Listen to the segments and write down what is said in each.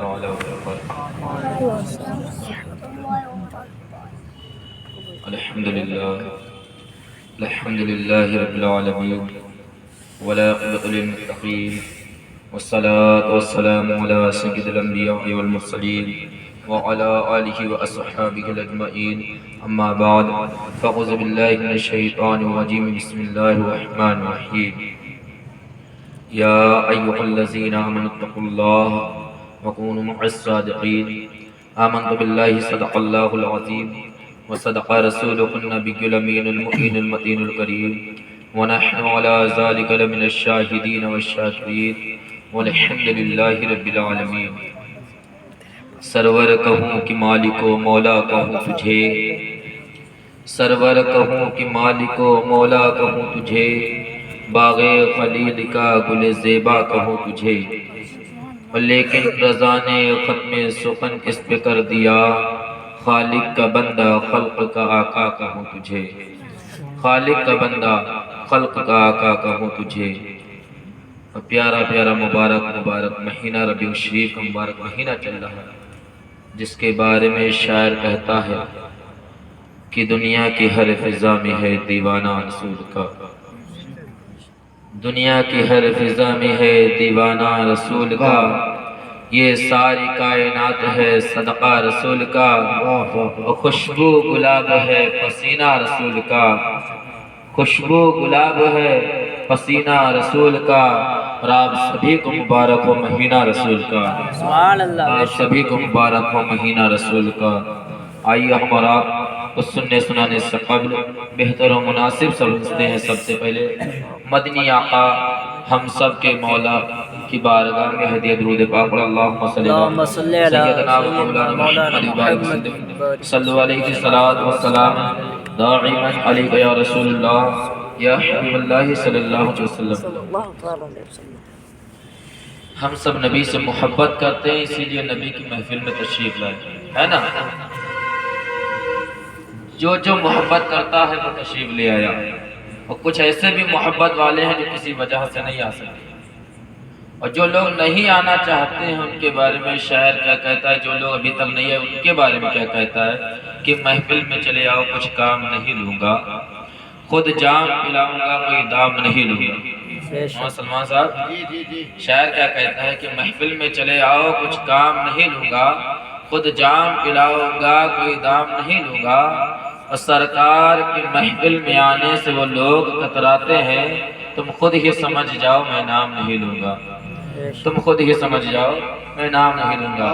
تعالی وبرکاتہ۔ الحمد للہ رب العالمین والعاقبۃ للمتقین والصلاة والسلام علی سید الانبیاء والمرسلین وعلى آلہ واصحابہ اجمعین، اما بعد فاعوذ باللہ من الشیطان الرجیم، بسم اللہ الرحمن الرحیم۔ یا ایھا الذین آمنوا اتقوا اللہ وکونوا مع الصادقین۔ آمنت باللہ صدق اللہ العظیم وصدق رسولہ النبی الامین المؤمن المتین الکریم، ونحن علی ذلک لمن الشاہدین والشاکرین، والحمد للہ رب العالمین۔ سرور کہوں کہ مالک و مولا کہوں تجھے، سرور کہوں کہ مالک و مولا کہوں تجھے، باغ خلیل کا گل زیبا کہوں تجھے، لیکن رضا نے ختم سخن اس پہ کر دیا، خالق کا بندہ خلق کا آقا کہوں تجھے، خالق کا بندہ خلق کا آقا کہوں تجھے۔ پیارا پیارا مبارک مبارک مہینہ ربیع الشریف کا مبارک مہینہ چل رہا ہے، جس کے بارے میں شاعر کہتا ہے کہ دنیا کی ہر فضا میں ہے دیوانہ رسول کا، دنیا کی ہر فضا میں ہے دیوانہ رسول کا، یہ ساری کائنات ہے صدقہ رسول کا، خوشبو گلاب ہے پسینہ رسول کا، خوشبو گلاب ہے پسینہ رسول کا، اور آپ سبھی کو مبارک ہو مہینہ رسول کا، آپ سبھی کو مبارک ہو مہینہ رسول کا۔ آئیے ہم اور آپ اس سننے سنانے سے قبل بہتر و مناسب سمجھتے ہیں سب سے پہلے مدنی آقا ہم سب کے مولا کی بارگاہ میں ہدیہ درود پاک پڑھ، اللہم صلی علی سیدنا و مولانا محمد وبارک وسلم، صلو علیہ الصلاۃ والسلام دائما علیک یا رسول اللہ یا حبیب اللہ صلی اللہ علیہ وسلم۔ ہم سب نبی سے محبت کرتے ہیں، اسی لیے نبی کی محفل میں تشریف لائے، ہے نا؟ جو جو محبت کرتا ہے وہ تشریف لے آیا، اور کچھ ایسے بھی محبت والے ہیں جو کسی وجہ سے نہیں آ سکتے، اور جو لوگ نہیں آنا چاہتے ہیں ان کے بارے میں شاعر کیا کہتا ہے، جو لوگ ابھی تک نہیں آئے ان کے بارے میں کیا کہتا ہے کہ محفل میں چلے آؤ کچھ کام نہیں لوں گا، خود جام پلاؤں گا کوئی دام نہیں لوں گا۔ محمد سلمان صاحب شاعر کیا کہتا ہے کہ محفل میں چلے آؤ کچھ کام نہیں لوں گا، خود جام پلاؤں گا کوئی دام نہیں لوں گا، اور سرکار کی محفل میں آنے سے وہ لوگ کتراتے ہیں، تم خود ہی سمجھ جاؤ میں نام نہیں لوں گا، تم خود ہی سمجھ جاؤ میں نام نہیں لوں گا۔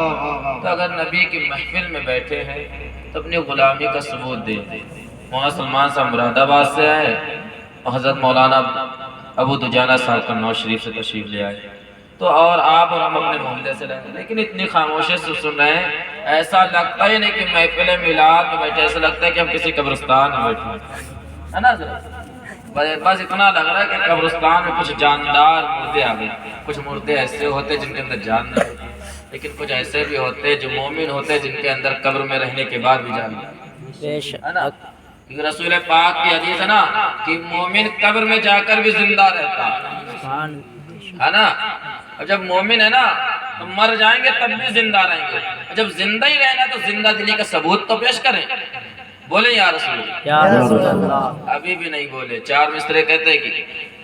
تو اگر نبی کی محفل میں بیٹھے ہیں تو اپنی غلامی کا ثبوت دیں۔ مولانا سلمان صاحب مراد آباد سے آئے اور حضرت مولانا ابو دجانہ صاحب کا نواز شریف سے تشریف لے آئے، تو اور آپ اور ہم اپنے محلے سے لائیں، لیکن اتنی خاموشی سے سن رہے ہیں، ایسا لگتا ہی نہیں کہ محفل میلاد میں بیٹھے، ایسا لگتا ہے کہ ہم کسی قبرستان میں بیٹھے ہیں، ہے نا؟ بس اتنا لگ رہا ہے کہ قبرستان میں کچھ جاندار مردے آ گئے، کچھ مردے ایسے ہوتے جن کے اندر جان نہیں، لیکن کچھ ایسے بھی ہوتے جو مومن ہوتے جن کے اندر قبر میں رہنے کے بعد بھی جان نہیں، ہے نا؟ کیونکہ رسول پاک کی حدیث ہے نا کہ مومن قبر میں جا کر بھی زندہ رہتا ہے نا، اور جب مومن ہے نا تو مر جائیں گے تب بھی زندہ رہیں گے، جب زندہ ہی رہنا تو زندہ دلی کا ثبوت تو پیش کریں، بولے یا رسول اللہ، ابھی بھی نہیں بولے۔ چار مصرے کہتے ہیں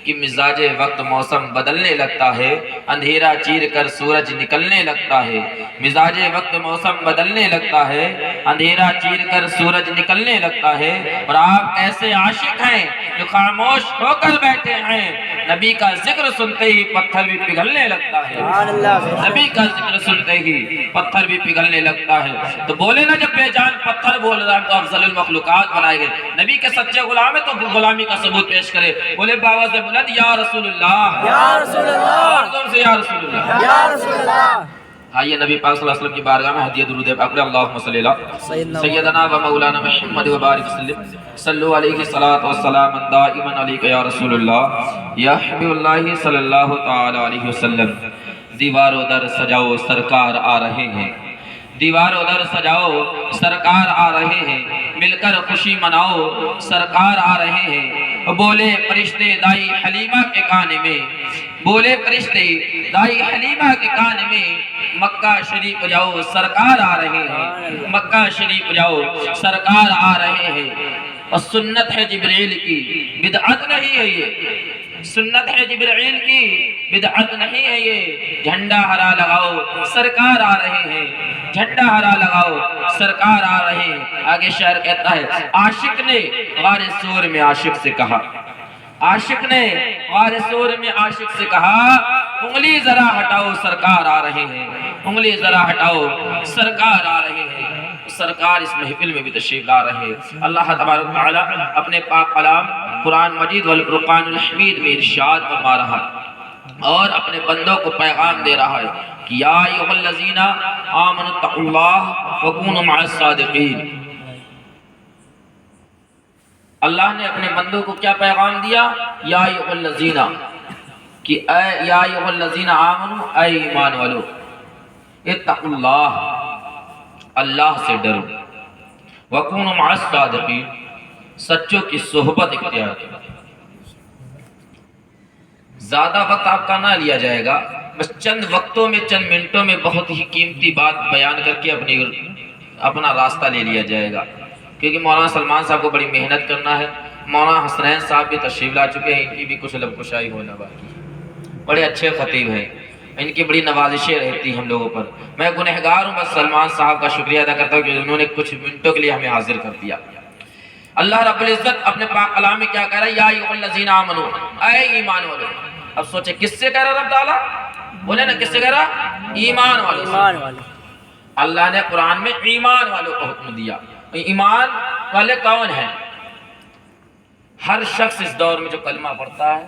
کہ مزاج وقت موسم بدلنے لگتا ہے، اندھیرا چیر کر سورج نکلنے لگتا ہے، مزاج وقت موسم بدلنے لگتا ہے، اندھیرا چیر کر سورج نکلنے لگتا ہے، اور آپ ایسے عاشق ہیں جو خاموش ہو کر بیٹھے ہیں، نبی کا ذکر سنتے ہی پتھر بھی پگھلنے لگتا ہے، نبی کا ذکر سنتے ہی پتھر بھی پگھلنے لگتا ہے۔ تو بولے نا جب بے جان پتھر بول رہا ہے تو افضل المخلوقات بنائے گئے، نبی کے سچے غلام ہے تو غلامی کا ثبوت پیش کرے، بولے باواز بلند یا رسول اللہ، یا رسول اللہ، زور سے یا رسول اللہ، یا رسول اللہ۔ آئیے نبی پاک صلی اللہ علیہ وسلم کی بارگاہ میں ہدیہ درود پاک پڑھیں، اللہم صلی علی سیدنا و مولانا محمد وبارک وسلم، صلو علیہ الصلاۃ والسلام دائما علیک یا رسول اللہ یا حبیب اللہ صلی اللہ تعالی علیہ وسلم۔ دیوار و در سجاؤ سرکار آ رہے ہیں، دیوار و در سجاؤ سرکار آ رہے ہیں، مل کر خوشی مناؤ سرکار آ رہے ہیں، بولے فرشتے دائی حلیمہ کے کانے میں، بولے فرشتے دائی حلیمہ کے کان میں مکہ شریف جاؤ سرکار آ رہے ہیں، مکہ شریف جاؤ سرکار آ رہے ہیں۔ اور سنت ہے جبرائیل کی، بدعت نہیں ہے یہ، سنت ہے جبرائیل کی، بدعت نہیں ہے یہ۔ جھنڈا ہرا لگاؤ سرکار آ رہے ہیں، جھنڈا ہرا لگاؤ سرکار آ رہے ہیں۔ آگے شاعر کہتا ہے عاشق نے غار سور میں عاشق سے کہا، عاشق نے غار سور میں عاشق سے کہا انگلی ذرا ہٹاؤ سرکار آ رہے ہیں، انگلی ذرا ہٹاؤ سرکار آ رہے ہیں۔ سرکار اس محفل میں بھی تشریف لا رہے ہیں۔ اللہ تبارک و تعالی اپنے پاک کلام قرآن مجید والفرقان الحمید میں ارشاد فرما رہا ہے اور اپنے بندوں کو پیغام دے رہا ہے کہ یا ایھا الذین آمنوا اتقوا اللہ وکونوا مع الصادقین۔ اللہ نے اپنے بندوں کو کیا پیغام دیا؟ یا ایھا الذین، کہ اے یا ایھا الذین آمنوا، اے ایمان والو، اتقوا اللہ، اللہ سے ڈرو، وکونوا مع الصادقین، سچوں کی صحبت اختیار کرو۔ زیادہ وقت آپ کا نہ لیا جائے گا، بس چند وقتوں میں چند منٹوں میں بہت ہی قیمتی بات بیان کر کے اپنا راستہ لے لیا جائے گا، کیونکہ مولانا سلمان صاحب کو بڑی محنت کرنا ہے۔ مولانا حسنین صاحب بھی تشریف لا چکے ہیں، ان کی بھی کچھ لب کشائی ہونا باقی ہے۔ بڑے اچھے خطیب ہیں، ان کی بڑی نوازشیں رہتی ہم لوگوں پر۔ میں گنہگار ہوں، بس سلمان صاحب کا شکریہ ادا کرتا ہوں کہ انہوں نے کچھ منٹوں کے لیے ہمیں حاضر کر دیا۔ اللہ رب العزت اپنے پاک کلام میں کیا کہہ رہا ہے؟ یا ایھا الذین آمنوا، اے ایمان والو۔ اب سوچیں کس سے کہہ رہا رب تعالیٰ؟ بولے نا کس سے کہہ رہا؟ ایمان والوں سے۔ اللہ نے قرآن میں ایمان والوں کو حکم دیا۔ ایمان والے کون ہیں؟ ہر شخص اس دور میں جو کلمہ پڑھتا ہے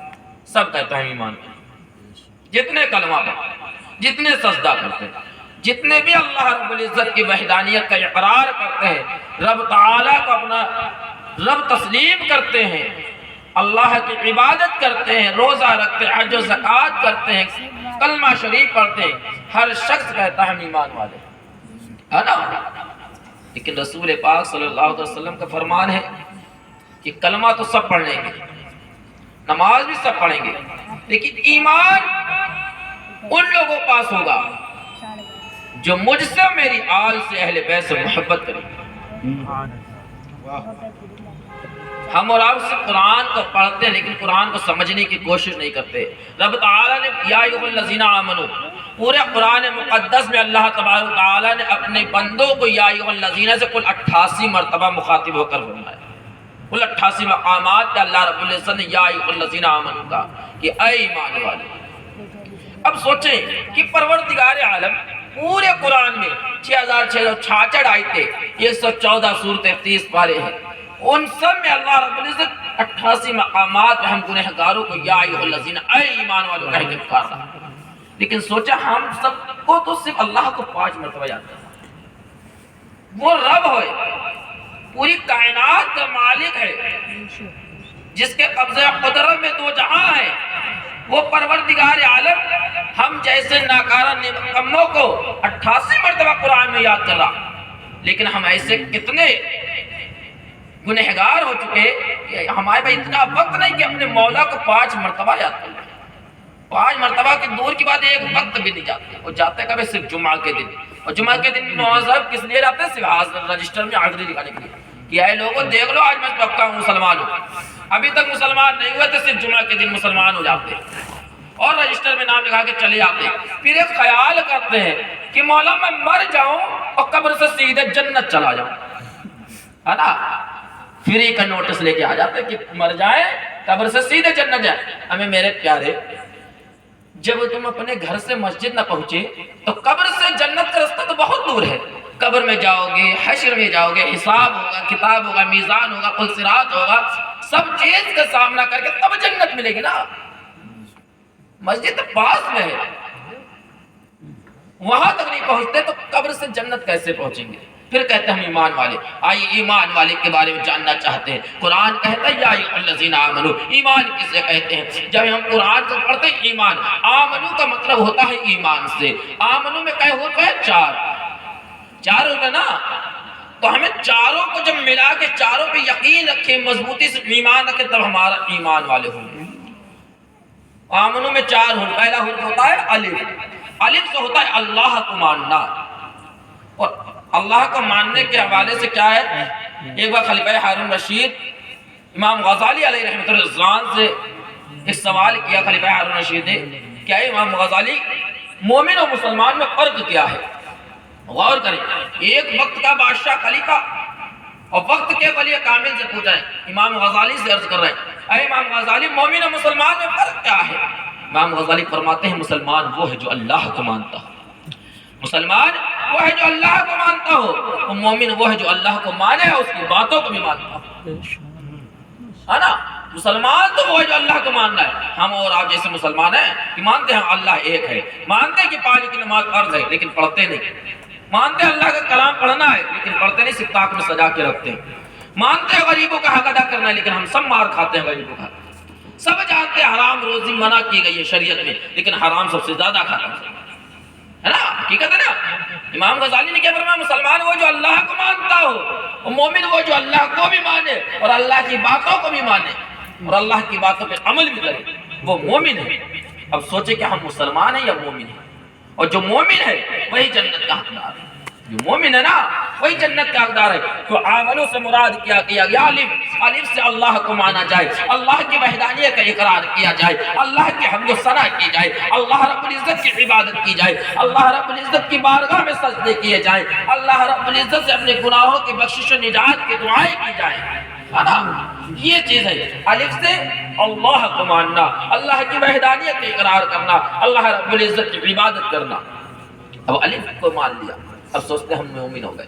سب کہتا ہے ایمان والے۔ جتنے کلمہ پڑھتے ہیں، جتنے سجدہ کرتے ہیں، جتنے بھی اللہ رب العزت کی وحدانیت کا اقرار کرتے ہیں، رب تعالیٰ کو اپنا رب تسلیم کرتے ہیں، اللہ کی عبادت کرتے ہیں، روزہ رکھتے ہیں، حج و زکوٰۃ کرتے ہیں، کلمہ شریف پڑھتے ہیں، ہر شخص کہتا ہے ہم ایمان والے ہے نا۔ لیکن رسول پاک صلی اللہ علیہ وسلم کا فرمان ہے کہ کلمہ تو سب پڑھ لیں گے، نماز بھی سب پڑھیں گے، لیکن ایمان ان لوگوں پاس ہوگا جو مجھ سے میری آل سے اہل بیت سے محبت کریں گے۔ ہم اور آپ سے قرآن کو پڑھتے ہیں لیکن قرآن کو سمجھنے کی کوشش نہیں کرتے۔ رب تعالیٰ نے یا ایھا الذین آمنوا، پورے قرآن مقدس میں اللہ تبارک و تعالیٰ نے اپنے بندوں کو یا ایھا الذین سے کل 88 مرتبہ مخاطب ہو کر فرمایا۔ کل 88 مقامات پہ اللہ رب العزت نے یا ایھا الذین آمنوا کہا کہ اے ایمان والے۔ اب سوچیں کہ پروردگار عالم پورے قرآن میں 6666 آیتیں، 114 سورتیں، 30 پارے ہیں، ان سب میں اللہ رب العزت 88 مقامات پہ ہم گنہگاروں کو یا ایھا الذین، اے ایمان والوں کہہ کے پکار رہا ہے۔ لیکن سوچا ہم سب کو تو صرف اللہ کو 5 مرتبہ یاد کرنا، وہ رب ہوئے، پوری کائنات کا مالک ہے، جس کے قبضہ قدرت میں 2 جہاں ہیں، وہ پروردگار عالم ہم جیسے ناکارہ نکموں کو 88 مرتبہ قرآن میں یاد کر رہا۔ لیکن ہم ایسے کتنے گنہگار ہو چکے کہ ہمارے پاس اتنا وقت نہیں کہ اپنے مولا کو 5 مرتبہ یاد کر لیں۔ 5 مرتبہ کی دور کی بات، ایک وقت بھی نہیں جاتے، وہ جاتے کبھی صرف جمعہ کے دن، اور جمعہ کے دن مولانا صاحب کس لیے جاتے ہیں؟ صرف رجسٹر میں حاضری لکھانے کے لیے کہ اے لوگوں دیکھ لو آج میں پکا ہوں مسلمان ہوں۔ ابھی تک مسلمان نہیں ہوئے تو صرف جمعہ کے دن مسلمان ہو جاتے اور رجسٹر میں نام لکھا کے چلے جاتے۔ پھر ایک خیال کرتے ہیں کہ مولا میں مر جاؤں اور قبر سے سیدھے جنت چلا جاؤں، ہے نا؟ فری کا نوٹس لے کے آ جاتے کہ مر جائیں قبر سے سیدھے جنت جائیں۔ ہمیں میرے پیارے، جب تم اپنے گھر سے مسجد نہ پہنچے تو قبر سے جنت کا راستہ تو بہت دور ہے۔ قبر میں جاؤ گے، حشر میں جاؤ گے، حساب ہوگا، کتاب ہوگا، میزان ہوگا، قل صراط ہوگا، سب چیز کا سامنا کر کے تب جنت ملے گی نا۔ مسجد پاس میں ہے، وہاں تک نہیں پہنچتے تو قبر سے جنت کیسے پہنچیں گے؟ پھر کہتے ہیں ہم ایمان والے۔ آئیے ایمان والے کے بارے میں جاننا چاہتے ہیں۔ قرآن کہتا ہے یا ایھا الذین آمنوا، ایمان کسے کہتے ہیں؟ جب ہم قرآن کو پڑھتے ہیں ایمان، آمنو کا مطلب ہوتا ہے ایمان سے۔ آمنو میں کہے ہوتا ہے 4 ہوگا نا، تو ہمیں چاروں کو جب ملا کے چاروں پہ یقین رکھیں، مضبوطی سے ایمان رکھیں، تب ہمارا ایمان والے ہوں گے۔ آمنو میں 4 حروف، پہلا حرف ہوتا ہے الف، الف سے ہوتا ہے اللہ کو ماننا، اور اللہ کو ماننے کے حوالے سے کیا ہے، ایک بار خلیفہ ہارون رشید امام غزالی علیہ رحمۃ اللہ سے ایک سوال کیا خلیفہ ہارون رشید نے، کیا ہے امام غزالی مومن اور مسلمان میں فرق کیا ہے؟ غور کریں، ایک وقت کا بادشاہ خلیفہ اور وقت کے ولی کامل سے پوچھا ہے، امام غزالی سے عرض کر رہے ہیں اے امام غزالی مومن اور مسلمان میں فرق کیا ہے؟ امام غزالی فرماتے ہیں مسلمان وہ ہے جو اللہ کو مانتا ہو، مسلمان وہ ہے جو اللہ کو مانتا ہو، اور مومن وہ ہے جو اللہ کو مانے اور اس کی باتوں کو بھی مانتا ہو، ہے نا؟ مسلمان تو وہ ہے جو اللہ کو ماننا ہے۔ ہم اور آپ جیسے مسلمان ہیں کہ مانتے ہیں اللہ ایک ہے، مانتے ہیں کہ پانچ کی نماز فرض ہے لیکن پڑھتے نہیں، مانتے ہیں اللہ کا کلام پڑھنا ہے لیکن پڑھتے نہیں، صرف طاق میں سجا کے رکھتے ہیں، مانتے ہیں غریبوں کا حق ادا کرنا ہے لیکن ہم سب مار کھاتے ہیں غریبوں کا، سب جانتے ہیں حرام روزی منع کی گئی ہے شریعت میں لیکن حرام سب سے زیادہ کھاتا ہے نا؟ حقیقت ہے نا؟ امام غزالی نے کیا فرمایا، مسلمان وہ جو اللہ کو مانتا ہو، اور مومن وہ جو اللہ کو بھی مانے اور اللہ کی باتوں کو بھی مانے اور اللہ کی باتوں پہ عمل بھی کرے، وہ مومن ہے۔ اب سوچے کہ ہم مسلمان ہیں یا مومن ہیں، اور جو مومن ہے وہی جنت کا حقدار ہے، جو مومن ہے نا وہی جنت کا حقدار ہے۔ تو آمنو سے مراد کیا گیا الف سے اللہ کو مانا جائے، اللہ کی وحدانیت کا اقرار کیا جائے، اللہ کی حمد و ثنا کی جائے، اللہ رب العزت کی عبادت کی جائے، اللہ رب العزت کی بارگاہ میں سجدے کیے جائیں، اللہ رب العزت سے اپنے گناہوں کی بخشش و نجات کی دعائیں کی جائیں، ہے نا؟ یہ چیز ہے الف سے اللہ کو ماننا، اللہ کی وحدانیت کا اقرار کرنا، اللہ رب العزت کی عبادت کرنا۔ اب الف کو مان لیا، اب سوچتے ہم مومن ہو گئے،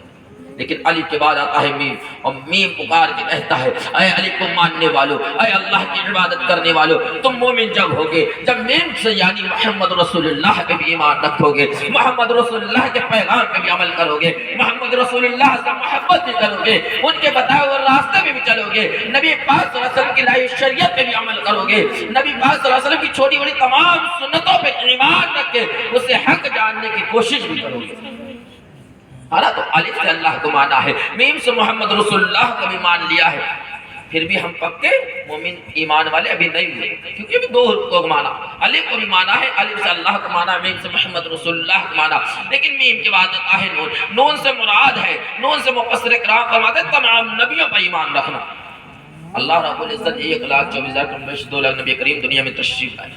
لیکن الف کے بعد آتا ہے میم، اور میم پکار کے کہتا ہے اے الف کو ماننے والو، اے اللہ کی عبادت کرنے والو، تم مومن جب ہوگے جب میم سے یعنی محمد رسول اللہ پہ بھی ایمان رکھو گے، محمد رسول اللہ کے پیغام پہ بھی عمل کرو گے، محمد رسول اللہ سے محبت بھی کرو گے، ان کے بتائے ہوئے راستے پہ بھی چلو گے، نبی پاک صلی اللہ علیہ وسلم کی لائی شریعت پہ بھی عمل کرو گے، نبی پاک صلی اللہ علیہ وسلم کی چھوٹی بڑی تمام سنتوں پہ ایمان رکھ کے اسے حق جاننے کی کوشش بھی کرو گے۔ تو الف سے اللہ کو مانا ہے، میم سے محمد رسول اللہ کو بھی مان لیا ہے، پھر بھی ہم پکے مومن ایمان والے ابھی نہیں ہوئے، کیونکہ ابھی 2 حروف کو مانا، الف کو بھی مانا ہے، الف سے اللہ کو مانا، میم سے محمد رسول اللہ کو مانا، لیکن میم کے بعد آتا ہے نون، نون سے مراد ہے، نون سے مفسر کرام فرماتے ہیں تمام نبیوں پر ایمان رکھنا۔ اللہ رب العزت 1,24,2 نبی کریم دنیا میں تشریف لائے،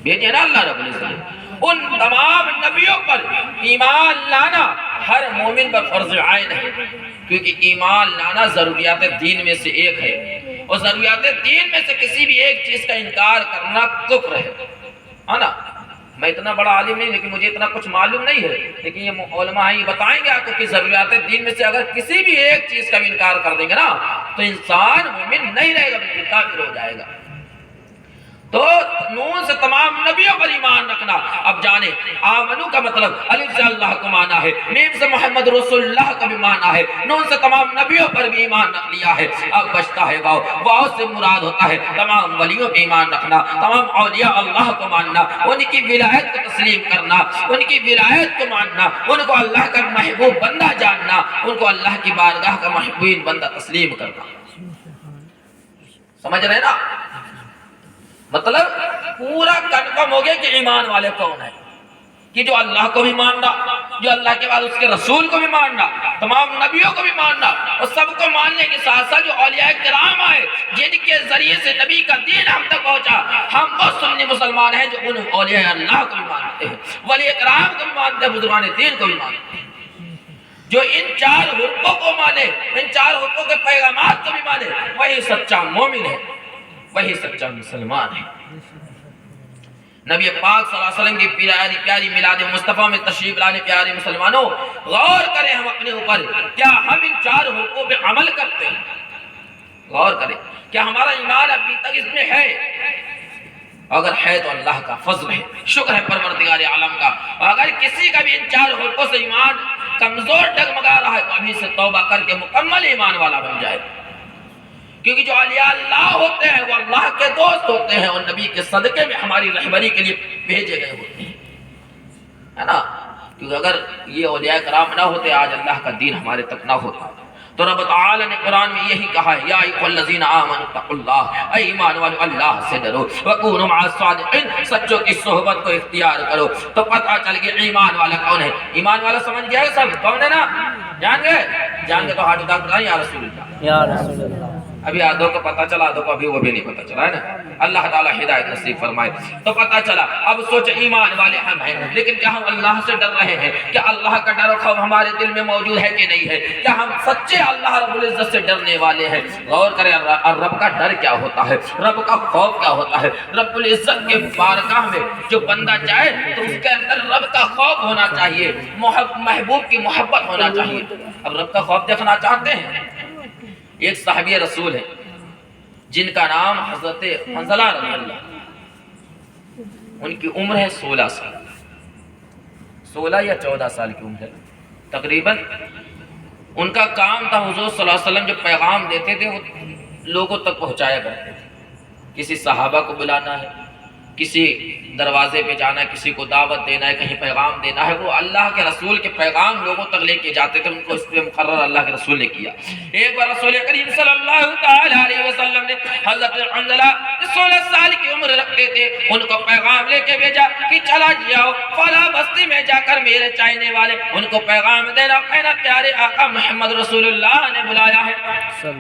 بھیجے نا اللہ رب العزت، ان تمام نبیوں پر ایمان لانا ہر مومن پر فرض عین ہے، کیونکہ ایمان لانا ضروریات دین میں سے ایک ہے، اور ضروریات دین میں سے کسی بھی ایک چیز کا انکار کرنا کفر ہے نا؟ میں اتنا بڑا عالم نہیں لیکن مجھے اتنا کچھ معلوم نہیں ہے، لیکن یہ علماء یہ بتائیں گے آپ کو کہ ضروریات دین میں سے اگر کسی بھی ایک چیز کا بھی انکار کر دیں گے نا تو انسان مومن نہیں رہے گا بلکہ کافر ہو جائے گا۔ تو نون سے تمام نبیوں پر ایمان رکھنا۔ اب جانے آمنو کا مطلب الف سے اللہ کو مانا ہے، میم سے محمد رسول اللہ کا بھی مانا ہے، نون سے تمام نبیوں پر بھی ایمان رکھ لیا ہے۔ اب بچتا ہے واو، واو سے مراد ہوتا ہے تمام ولیوں پہ ایمان رکھنا، تمام اولیاء اللہ کو ماننا، ان کی ولایت کو تسلیم کرنا، ان کی ولایت کو ماننا، ان کو اللہ کا محبوب بندہ جاننا، ان کو اللہ کی بارگاہ کا محبوب بندہ تسلیم کرنا۔ سمجھ رہے نا؟ مطلب پورا کنفرم ہو گیا کہ ایمان والے کون ہیں، کہ جو اللہ کو بھی ماننا، جو اللہ کے بعد اس کے رسول کو بھی ماننا، تمام نبیوں کو بھی ماننا، اور سب کو ماننے کے ساتھ ساتھ جو اولیاء کرام آئے جن کے ذریعے سے نبی کا دین ہم تک پہنچا، ہم وہ سنی مسلمان ہیں جو ان اولیاء اللہ کو بھی مانتے ہیں، ولی کرام کو بھی مانتے ہیں، بزرگان دین کو بھی مانتے ہیں۔ جو ان 4 حروفوں کو مانے، ان 4 حروفوں کے پیغامات کو بھی مانے، وہی سچا مومن ہے، وہی سچا مسلمان ہے۔ نبی پاک صلی اللہ علیہ وسلم کی پیاری میلاد مصطفیٰ میں تشریف لانے پیارے مسلمانوں، غور کریں ہم اپنے اوپر، کیا ہم ان 4 حقوق پہ عمل کرتے ہیں؟ غور کریں کیا ہمارا ایمان ابھی تک اس میں ہے؟ اگر ہے تو اللہ کا فضل ہے، شکر ہے پروردگار عالم کا، اگر کسی کا بھی ان 4 حقوق سے ایمان کمزور ڈگمگا رہا ہے تو ابھی سے توبہ کر کے مکمل ایمان والا بن جائے، کیونکہ جو اولیاء اللہ ہوتے ہیں وہ اللہ کے دوست ہوتے ہیں اور نبی کے صدقے میں ہماری رہبری کے لیے بھیجے گئے ہوتے ہیں، ہے نا؟ کیونکہ اگر یہ اولیاء کرام نہ ہوتے آج اللہ کا دین ہمارے تک نہ ہوتا، تو رب تعالی نے قرآن میں یہی کہا ہے یا ایھا الذین آمنوا اتقوا اللہ، اے ایمان والو اللہ سے ڈرو، وکونوا مع الصادقین، سچوں کی صحبت کو اختیار کرو۔ تو پتہ چل گیا ایمان والا کون ہے۔ ایمان والا سمجھ گیا سب کون ہے نا؟ جان گئے؟ جان گئے تو ہاتھ اٹھا کر یا رسول اللہ، یا رسول اللہ۔ ابھی آدھوں کو پتہ چلا، آدھوں کو ابھی وہ بھی نہیں پتہ چلا ہے نا۔ اللہ تعالیٰ ہدایت نصیب فرمائے۔ تو پتہ چلا، اب سوچ ایمان والے ہم ہیں، لیکن کیا ہم اللہ سے ڈر رہے ہیں؟ کیا اللہ کا ڈر و خوف ہمارے دل میں موجود ہے کہ نہیں ہے؟ کیا ہم سچے اللہ رب العزت سے ڈرنے والے ہیں؟ غور کریں رب کا ڈر کیا ہوتا ہے، رب کا خوف کیا ہوتا ہے۔ رب العزت کے بارگاہ میں جو بندہ جائے تو اس کے اندر رب کا خوف ہونا چاہیے، محبوب کی محبت ہونا چاہیے۔ اب رب کا خوف دیکھنا چاہتے ہیں؟ ایک صحابی رسول ہے جن کا نام حضرت حنظلہ رضی اللہ، ان کی عمر ہے 16 سال، 16 یا 14 سال کی عمر ہے تقریباً۔ ان کا کام تھا حضور صلی اللہ علیہ وسلم جو پیغام دیتے تھے وہ لوگوں تک پہنچایا کرتے تھے۔ کسی صحابہ کو بلانا ہے، کسی دروازے پہ جانا ہے، کسی کو دعوت دینا ہے، کہیں پیغام دینا ہے، وہ اللہ کے رسول کے پیغام لوگوں تک لے کے جاتے تھے۔ ان کو اس پہ مقرر اللہ کے رسول نے کیا۔ ایک بار رسول کریم صلی اللہ تعالی علیہ وسلم نے حضرت حنظلہ 16 سال کی عمر رکھتے تھے، ان کو پیغام لے کے بھیجا کہ چلا جاؤ فلاں بستی میں جا کر میرے چاہنے والے ان کو پیغام دینا، کہنا پیارے آقا محمد رسول اللہ نے بلایا ہے۔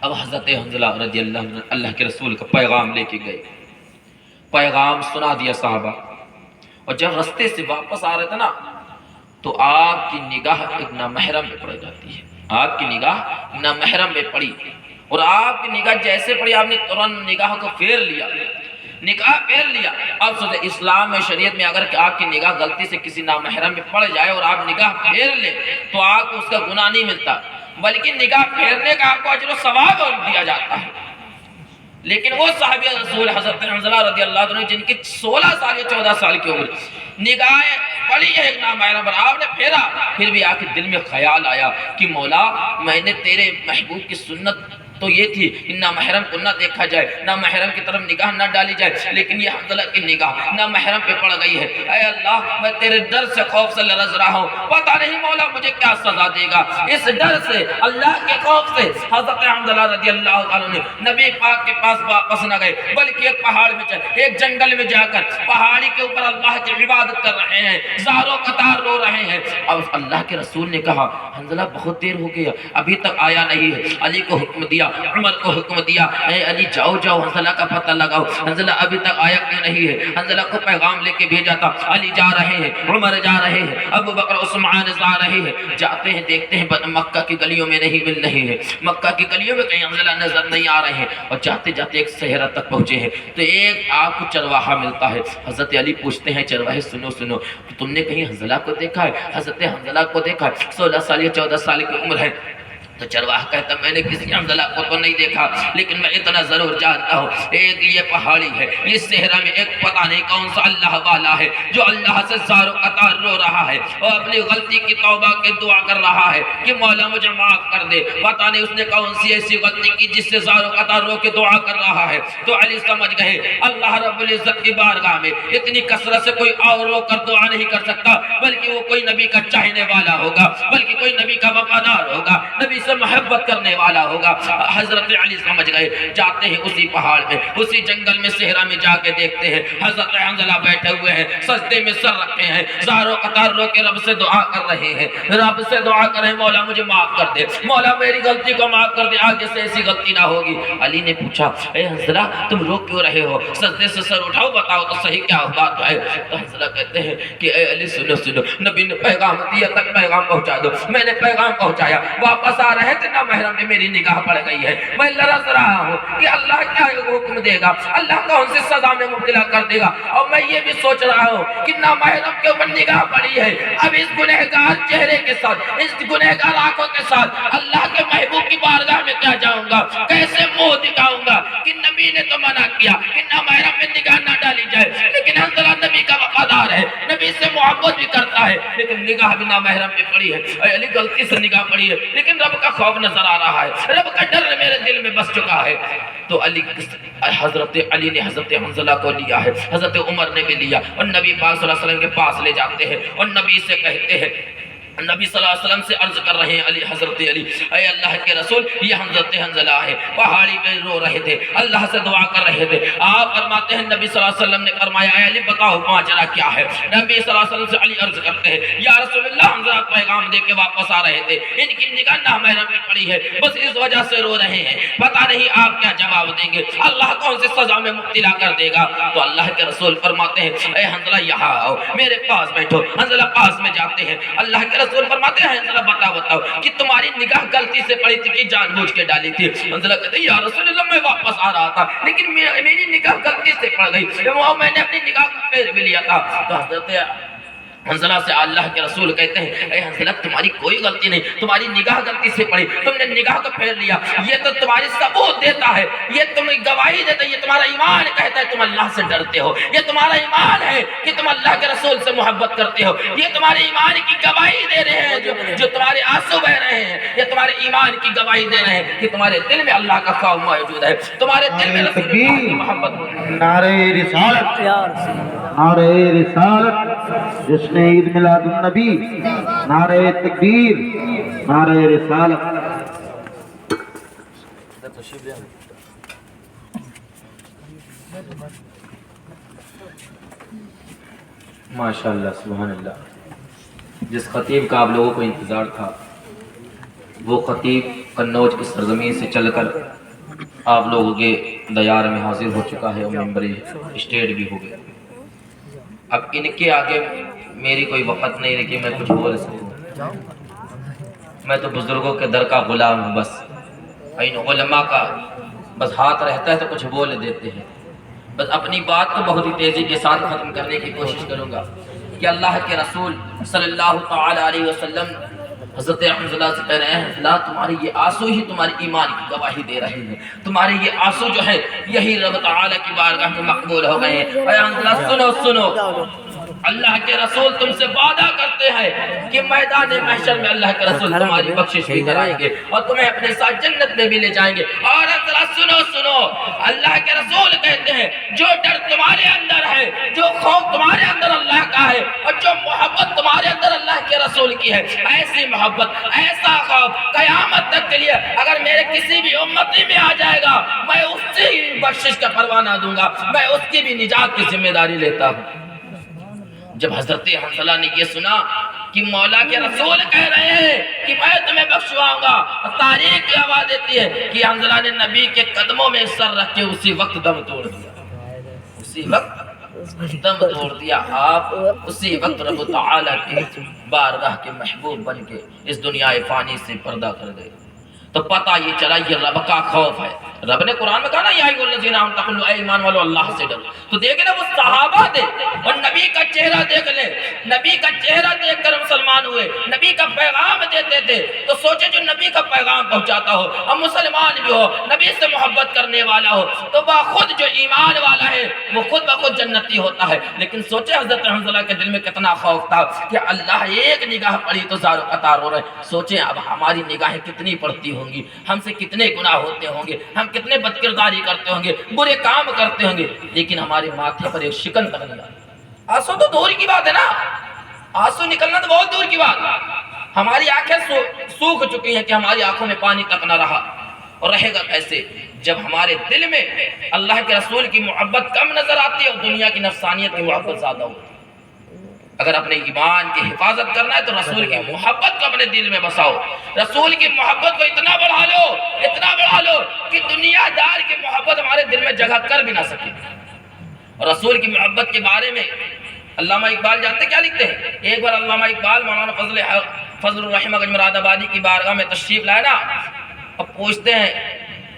اب حضرت حنظلہ رضی اللہ عنہ اللہ کے رسول کا پیغام لے کے گئے، پیغام سنا دیا صحابہ، اور جب رستے سے واپس آ رہے تھے نا تو آپ کی نگاہ ایک نامحرم میں پڑ جاتی ہے۔ آپ کی نگاہ نامحرم میں پڑی، اور آپ کی نگاہ جیسے پڑی آپ نے ترنت نگاہ کو پھیر لیا، نگاہ پھیر لیا۔ اب سوچے اسلام میں شریعت میں اگر آپ کی نگاہ غلطی سے کسی نامحرم میں پڑ جائے اور آپ نگاہ پھیر لیں تو آپ کو اس کا گناہ نہیں ملتا، بلکہ نگاہ پھیرنے کا آپ کو اجر و ثواب دیا جاتا ہے۔ لیکن وہ صحابی رسول حضرت حنظلہ رضی اللہ عنہ جن کی 16 سال یا 14 سال کی عمر، نگاہیں پڑی ہے ایک نامحرم پر، آپ نے پھیرا، پھر بھی آپ کے دل میں خیال آیا کہ مولا میں نے تیرے محبوب کی سنت تو یہ تھی کہ نامحرم کو نہ دیکھا جائے، نامحرم کی طرف نگاہ نہ ڈالی جائے، لیکن یہ حنظلہ کی نگاہ نامحرم پہ پڑ گئی ہے۔ اے اللہ میں تیرے ڈر سے خوف سے لرز رہا ہوں، پتہ نہیں مولا مجھے کیا سزا دے گا۔ اس ڈر سے، اللہ کے خوف سے حضرت حنظلہ رضی اللہ عنہ نے نبی پاک کے پاس واپس نہ گئے، بلکہ ایک پہاڑ میں چلے، ایک جنگل میں جا کر پہاڑی کے اوپر اللہ کی عبادت کر رہے ہیں، زاروں قطار رو رہے ہیں۔ اب اللہ کے رسول نے کہا حنظلہ بہت دیر ہو گیا ابھی تک آیا نہیں ہے۔ علی کو حکم دیا، عمر کو حکم دیا، اے علی جاؤ جاؤ حنظلہ کا پتہ لگاؤ، حنظلہ ابھی تک آیا کیوں نہیں ہے؟ حنظلہ کو پیغام لے کے بھیجا تھا۔ علی جا رہے ہیں، عمر جا رہے ہیں، ابو بکر عثمان جا رہے ہیں، جاتے ہیں دیکھتے ہیں مکہ کی گلیوں میں نہیں مل رہے ہیں، مکہ کی گلیوں میں کہیں حنظلہ نظر نہیں آ رہے ہیں، اور جاتے جاتے ایک صحرا تک پہنچے ہیں تو ایک آپ کو چرواہا ملتا ہے۔ حضرت علی پوچھتے ہیں چرواہے سنو سنو تم نے کہیں حنظلہ کو دیکھا ہے؟ حضرت حنظلہ کو دیکھا ہے، 16 سال یا 14 سال کی عمر ہے۔ تو چرواہ کہتا میں نے کسی حنظلہ کو تو نہیں دیکھا، لیکن میں اتنا ضرور جانتا ہوں ایک یہ پہاڑی ہے، اس صحرا میں ایک پتہ نہیں کون سا اللہ والا ہے جو اللہ سے زار و قطار رو رہا ہے اور اپنی غلطی کی توبہ کی دعا کر رہا ہے کہ مولا مجھے معاف کر دے۔ پتہ نہیں اس نے کون سی ایسی غلطی کی جس سے زار و قطار رو کے دعا کر رہا ہے۔ تو علی سمجھ گئے اللہ رب العزت کی بارگاہ میں اتنی کثرت سے کوئی اور رو کر دعا نہیں کر سکتا، بلکہ وہ کوئی نبی کا چاہنے والا ہوگا، بلکہ کوئی نبی کا وفادار ہوگا، نبی سے محبت کرنے والا ہوگا۔ حضرت علی سمجھ گئے، جاتے ہیں اسی پہاڑ میں، اسی جنگل میں صحرا میں جا کے دیکھتے ہیں حضرت حنظلہ بیٹھے ہوئے ہیں، سجدے میں سر رکھے ہیں، زاروں قطار رو کے رب سے دعا کر رہے ہیں، رب سے دعا کریں مولا مجھے معاف کر دے، مولا میری غلطی کو معاف کر دے، آگے سے ایسی غلطی نہ ہوگی۔ علی نے پوچھا اے حنظلہ تم رو کیوں رہے ہو؟ سجدے سے سر اٹھاؤ بتاؤ تو صحیح کیا بات ہے؟ تو حنظلہ کہتے ہیں کہ اے علی سنو سنو، نبی نے پیغام دیا تک پیغام پہنچا دو، میں نے پیغام پہنچایا، واپس آ رہے تھے محرم میں میری نگاہ پڑ گئی ہے، میں لرز رہا ہوں کہ اللہ کیا حکم دے گا، اللہ کون سی سزا میں مبتلا کر دے گا، اور میں یہ بھی سوچ رہا ہوں کہ نامحرم کے اوپر نگاہ پڑی ہے، اب اس گنہگار چہرے کے ساتھ، اس گنہگار آنکھوں کے ساتھ اللہ کے محبوب کی بارگاہ میں کیا جاؤں گا، کیسے منہ دکھاؤں گا کہ نبی نے تو منع کیا کہ نامحرم میں نگاہ نہ ڈالی جائے، لیکن حنظلہ نبی کا وفادار ہے، نبی سے محبت بھی کرتا ہے، لیکن نگاہ بھی نامحرم پہ پڑی ہے، اے علی غلطی سے نگاہ پڑی ہے، لیکن رب کا خوف نظر آ رہا ہے، رب کا ڈر میرے دل میں بس چکا ہے۔ تو حضرت علی نے حضرت حنظلہ کو لیا ہے، حضرت عمر نے بھی لیا، اور نبی پاک صلی اللہ علیہ وسلم کے پاس لے جاتے ہیں اور نبی سے کہتے ہیں نبی صلی اللہ علیہ وسلم سے عرض کر رہے ہیں علی حضرت علی، اے اللہ کے رسول یہ حضرت حنظلہ ہے، پہاڑی پہ رو رہے تھے، اللہ سے دعا کر رہے تھے۔ آپ فرماتے ہیں نبی صلی اللہ علیہ وسلم نے فرمایا اے علی بتاؤ ماجرا کیا ہے؟ نبی صلی اللہ علیہ وسلم سے علی عرض کرتے ہیں یا رسول اللہ حنظلہ پیغام دے کے واپس آ رہے تھے، ان کی نگاہ نامحرم پہ پڑی ہے، بس اس وجہ سے رو رہے ہیں، پتہ نہیں آپ کیا جواب دیں گے، اللہ کون سی سزا میں مبتلا کر دے گا؟ تو اللہ کے رسول فرماتے ہیں اے حنظلہ یہاں آؤ، میرے پاس بیٹھو۔ حنظلہ پاس میں جاتے ہیں، اللہ کے رسول فرماتے ہیں حنظلہ بتاؤ کہ تمہاری نگاہ غلطی سے پڑی تھی کہ جان بوجھ کے ڈالی تھی؟ حنظلہ کہتے ہیں یا رسول اللہ میں واپس آ رہا تھا لیکن میری نگاہ غلطی سے پڑ گئی، وہ میں نے اپنی نگاہ کو پھیر بھی لیا تھا۔ تو حضرت حنظلہ سے اللہ کے رسول کہتے ہیں اے حنظلہ تمہاری کوئی غلطی نہیں، تمہاری نگاہ غلطی سے پڑی، تم نے نگاہ کو پھیر لیا، یہ تو تمہاری ثبوت دیتا ہے، یہ تمہیں گواہی دیتا ہے، یہ تمہارا ایمان کہتا ہے تم اللہ سے ڈرتے ہو، یہ تمہارا ایمان ہے کہ تم اللہ کے رسول سے محبت کرتے ہو، یہ تمہارے ایمان کی گواہی دے رہے ہیں، جو تمہارے آنسو بہ رہے ہیں یہ تمہارے ایمان کی گواہی دے رہے ہیں کہ تمہارے دل میں اللہ کا خوف موجود ہے، تمہارے دل میں رسول اللہ کی محبت موجود ہے۔ نعرہ رسالت، نعرہ رسالت، جشن عید میلاد النبی، نعرہ تکبیر، نعرہ رسالت۔ ماشاءاللہ سبحان اللہ، جس خطیب کا آپ لوگوں کو انتظار تھا وہ خطیب قنوج کی سرزمین سے چل کر آپ لوگوں کے دیار میں حاضر ہو چکا ہے اور ممبر اسٹیٹ بھی ہو گیا۔ اب ان کے آگے میری کوئی وقت نہیں ہے کہ میں کچھ بول سکوں، میں تو بزرگوں کے در کا غلام ہوں، بس ان علماء کا بس ہاتھ رہتا ہے تو کچھ بول دیتے ہیں۔ بس اپنی بات کو بہت ہی تیزی کے ساتھ ختم کرنے کی کوشش کروں گا کہ اللہ کے رسول صلی اللہ تعالی علیہ وسلم حضرت حنظلہ سے کہہ رہے ہیں حنظلہ تمہاری یہ آنسو ہی تمہاری ایمان کی گواہی دے رہے ہیں، تمہارے یہ آنسو جو ہے یہی رب تعالی کی بارگاہ میں مقبول ہو گئے ہیں۔ اے حنظلہ سنو سنو، اللہ کے رسول تم سے وعدہ کرتے ہیں کہ میدان محشر میں اللہ کے رسول تمہاری بخشش بھی کرائیں گے اور تمہیں اپنے ساتھ جنت میں بھی لے جائیں گے۔ اور ذرا سنو سنو، اللہ کے رسول کہتے ہیں جو ڈر تمہارے اندر ہے، جو خوف تمہارے اندر اللہ کا ہے اور جو محبت تمہارے اندر اللہ کے رسول کی ہے، ایسی محبت ایسا خوف قیامت تک کے لیے اگر میرے کسی بھی امتی میں آ جائے گا میں اس سے بخشش کا پروانہ دوں گا، میں اس کی بھی نجات کی ذمہ داری لیتا ہوں۔ جب حضرت حنظلہ نے یہ سنا کہ مولا کے رسول کہہ رہے ہیں کہ میں تمہیں بخشواؤں گا، تاریخ کی آواز دیتی ہے کہ حنظلہ نے نبی کے قدموں میں سر رکھ کے اسی وقت دم توڑ دیا، اسی وقت دم توڑ دیا۔ آپ اسی وقت رب تعالیٰ کے بارگاہ کے محبوب بن کے اس دنیا فانی سے پردہ کر گئے۔ تو پتہ یہ چلا یہ رب کا خوف ہے۔ رب نے قرآن میں کہا نا یا ایھا الذین آمنوا اتقوا اللہ، اے ایمان والو اللہ سے ڈرو۔ تو دیکھیں نا وہ صحابہ تھے اور نبی کا چہرہ دیکھ لیں، نبی کا چہرہ دیکھ کر مسلمان ہوئے، نبی کا پیغام دیتے تھے۔ تو سوچے جو نبی کا پیغام پہنچاتا ہو اور مسلمان بھی ہو، نبی سے محبت کرنے والا ہو، تو بخود جو ایمان والا ہے وہ خود بخود جنتی ہوتا ہے۔ لیکن سوچے حضرت حنظلہ کے دل میں کتنا خوف تھا کہ اللہ ایک نگاہ پڑی تو زار و قطار ہو رہے۔ سوچیں اب ہماری نگاہیں کتنی پڑتی ہوں گی، ہم سے کتنے گناہ ہوتے ہوں گے، ہم کتنے بدکرداری کرتے ہوں گے، برے کام کرتے ہوں گے، لیکن ہمارے ماتھے پر ایک شکن تک نہیں آتی۔ آنسو تو دور کی بات ہے نا، آنسو نکلنا تو بہت دور کی بات ہے۔ ہماری آنکھیں سوکھ چکی ہیں کہ ہماری آنکھوں میں پانی تک نہ رہا، اور رہے گا کیسے جب ہمارے دل میں اللہ کے رسول کی محبت کم نظر آتی ہے اور دنیا کی نفسانیت کی محبت زیادہ ہوتی ہے۔ اگر اپنے ایمان کی حفاظت کرنا ہے تو رسول کی محبت کو اپنے دل میں بساؤ، رسول کی محبت کو اتنا بڑھا لو کہ دنیا دار کی محبت ہمارے دل میں جگہ کر بھی نہ سکے۔ اور رسول کی محبت کے بارے میں علامہ اقبال جانتے کیا لکھتے ہیں؟ ایک بار علامہ اقبال مولانا فضل الرحمہ گنج مراد آبادی کی بارگاہ میں تشریف لائے نا، اب پوچھتے ہیں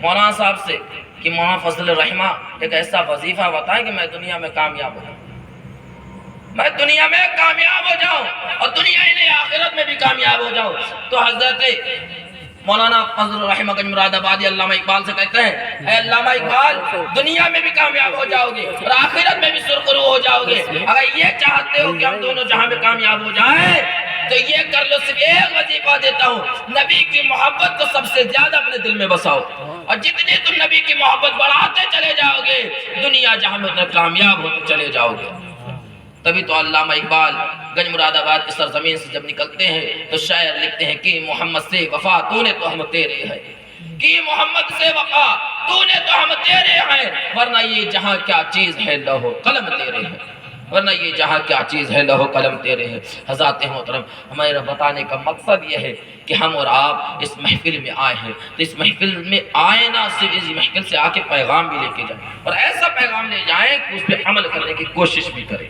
مولانا صاحب سے کہ مولانا فضل الرحمہ ایک ایسا وظیفہ بتائیں کہ میں دنیا میں کامیاب ہو جاؤں، میں دنیا میں کامیاب ہو جاؤں اور دنیا ہی نہیں آخرت میں بھی کامیاب ہو جاؤں۔ تو حضرت مولانا فضل الرحمہ گنج مراد آبادی علامہ اقبال سے کہتے ہیں اے علامہ اقبال دنیا میں بھی کامیاب ہو جاؤ گے اور آخرت میں بھی سرخرو ہو جاؤ گے، اگر یہ چاہتے ہو کہ ہم دونوں جہاں میں کامیاب ہو جائیں تو یہ کر لو، صرف ایک وظیفہ دیتا ہوں، نبی کی محبت کو سب سے زیادہ اپنے دل میں بساؤ، اور جتنے تم نبی کی محبت بڑھاتے چلے جاؤ گے دنیا جہاں میں کامیاب ہوتے چلے جاؤ گے۔ تبھی تو علامہ اقبال گنج مراد آباد کی سرزمین سے جب نکلتے ہیں تو شاعر لکھتے ہیں کہ محمد سے وفا تو نے تو ہم تیرے ہیں، کہ محمد سے وفا تو نے تو ہم تیرے ہیں، ورنہ یہ جہاں کیا چیز ہے لوح قلم تیرے ہیں، ورنہ یہ جہاں کیا چیز ہے لوح قلم تیرے ہیں۔ حضرات محترم، ہمارا بتانے کا مقصد یہ ہے کہ ہم اور آپ اس محفل میں آئے ہیں تو اس محفل میں آئے نہ صرف اس محفل سے آ کے پیغام بھی لے کے جائیں، اور ایسا پیغام لے جائیں کہ اس پہ عمل کرنے کی کوشش بھی کریں۔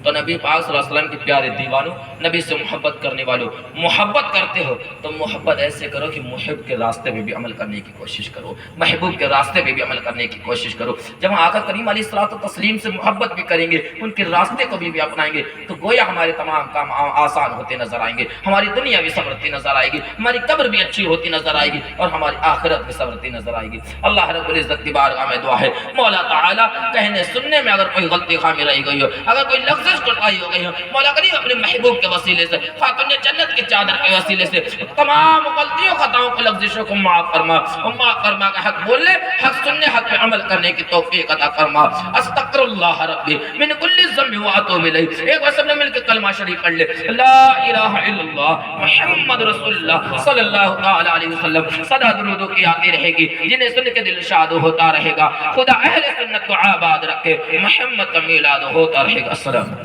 تو نبی پاک صلی اللہ علیہ وسلم کے پیارے دیوانوں، نبی سے محبت کرنے والوں، محبت کرتے ہو تو محبت ایسے کرو کہ محب کے راستے میں بھی عمل کرنے کی کوشش کرو، محبوب کے راستے میں بھی عمل کرنے کی کوشش کرو۔ جب ہم آقا کریم علیہ الصلوۃ والتسلیم سے محبت بھی کریں گے، ان کے راستے کو بھی اپنائیں گے تو گویا ہمارے تمام کام آسان ہوتے نظر آئیں گے، ہماری دنیا بھی سنورتی نظر آئے گی، ہماری قبر بھی اچھی ہوتی نظر آئے گی، اور ہماری آخرت بھی سنورتی نظر آئے گی۔ اللہ رب العزت کی بارگاہ میں دعا ہے، مولا تعالیٰ کہنے سننے میں اگر کوئی غلطی خامی رہ گئی ہو، اگر کوئی لفظ کوتاہی ہو گئی ہو، مولا کریم اپنے محبوب کے وسیلے سے، خاتون جنت کے چادر کے وسیلے سے تمام غلطیوں خطاؤں کو لفظشوں کو معاف فرما، معاف فرما کا حق بولنے، حق سننے، حق پہ عمل کرنے کی توفیق عطا فرما۔ استغفر اللہ ربی من کل ذنب واتوب الیہ۔ ایک بار سب نے مل کے کلمہ شریف پڑھ لے، لا الہ الا اللہ محمد رسول اللہ صلی اللہ تعالی علیہ وسلم۔ صدا درودوں کی آتی رہے گی، جنہیں سن کے دل شاد ہوتا رہے گا۔ خدا اہل سنت کو آباد رکھے، محمد کا میلاد ہوتا رہے گا۔ السلام۔